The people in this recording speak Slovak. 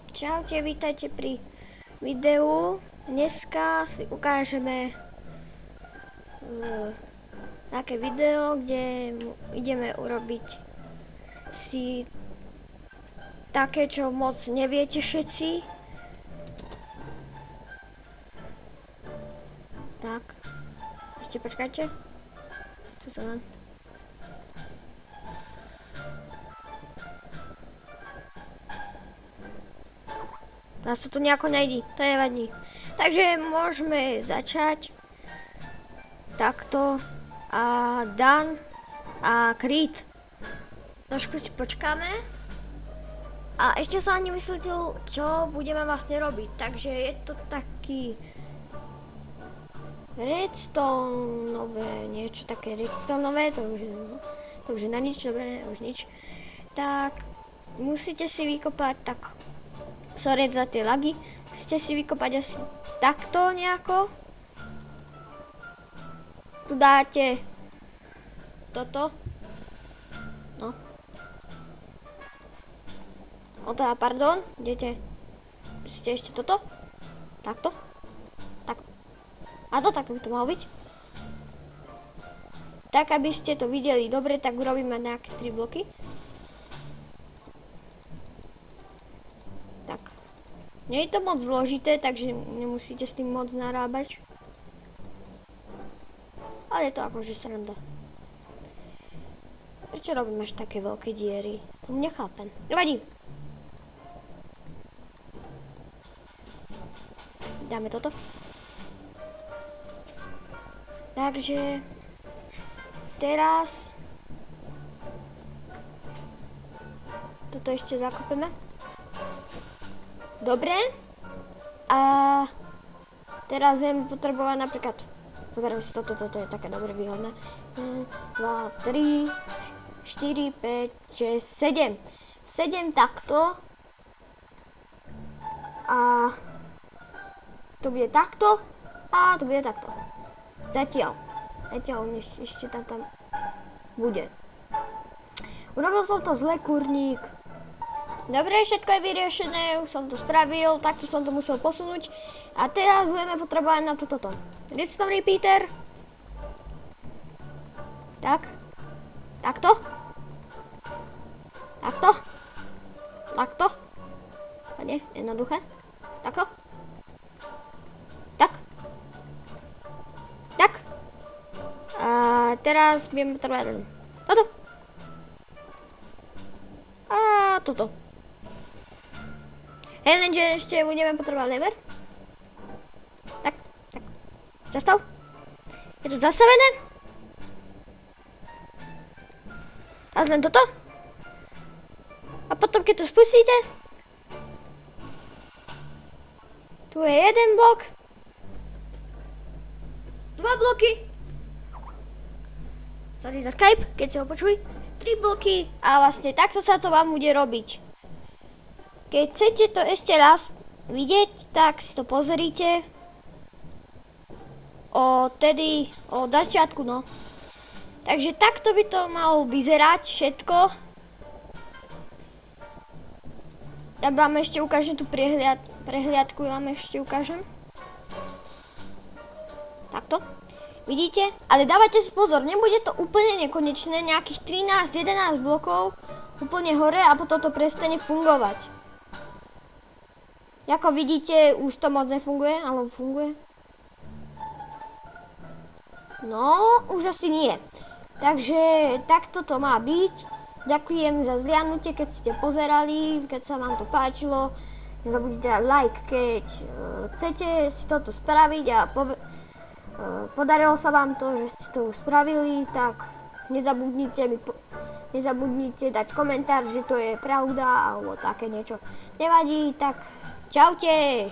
Čaute, vítajte pri videu. Dneska si ukážeme také video, kde ideme urobiť si také, čo moc neviete všetci. Tak, ešte počkajte. Co sa len... Nás to tu nejako nejde, to nevadí. Takže môžeme začať takto a Dan a Creed. Trošku si počkáme. A ešte som ani vysvetlil, čo budeme vlastne robiť. Takže je to taký redstone-nové, niečo také redstone-nové, to už je na nič, dobre, už nič. Tak musíte si vykopať tak... Sorry za tie lagy. Musíte si vykopať asi takto nejako. Tu dáte toto. No. O teda, pardon. Idete. Musíte ešte toto. Takto. Tak. A to takto by to malo byť. Tak, aby ste to videli dobre, tak urobíme nejaké 3 bloky. Nie je to moc zložité, takže nemusíte s tým moc narábať. Ale je to akože sranda. Prečo robím až také veľké diery? To nechápem. Nevadí. Dáme toto. Takže teraz toto ešte zakopeme. Dobre. A teraz budeme potrebovať napríklad, zoberiem si toto je také dobre výhodné. 1, 2, 3, 4, 5, 6, 7. 7 takto. A to bude takto. A to bude takto. Zatiaľ ešte tam bude. Urobil som to zle, kurník. Dobre, všetko je vyriešené, už som to spravil, takto som to musel posunúť. A teraz budeme potrebovať na toto. Redstone repeater. Tak. Takto. Takto. Takto. A nie, jednoduché. Takto. Tak. Tak. A teraz budeme potrebovať toto. A toto. Lenže ešte budeme potrebovať lever. Tak. Zastav. Je to zastavené. A len toto. A potom, keď to spustíte, tu je jeden blok. 2 bloky. Sorry za Skype, keď si ho počuj. 3 bloky a vlastne takto sa to vám bude robiť. Keď chcete to ešte raz vidieť, tak si to pozrite od začiatku, no. Takže takto by to malo vyzerať všetko. Ja vám ešte ukážem tú prehliadku, vám ešte ukážem. Takto. Vidíte? Ale dávajte si pozor, nebude to úplne nekonečné, nejakých 13-11 blokov úplne hore a potom to prestane fungovať. Ako vidíte, už to moc nefunguje, alebo funguje? No, už asi nie. Takže takto to má byť. Ďakujem za zliadnutie, keď ste pozerali, keď sa vám to páčilo. Nezabudnite dať like, keď chcete si toto spraviť a podarilo sa vám to, že ste to už spravili, tak nezabudnite dať komentár, že to je pravda, alebo také niečo. Nevadí, tak čaute!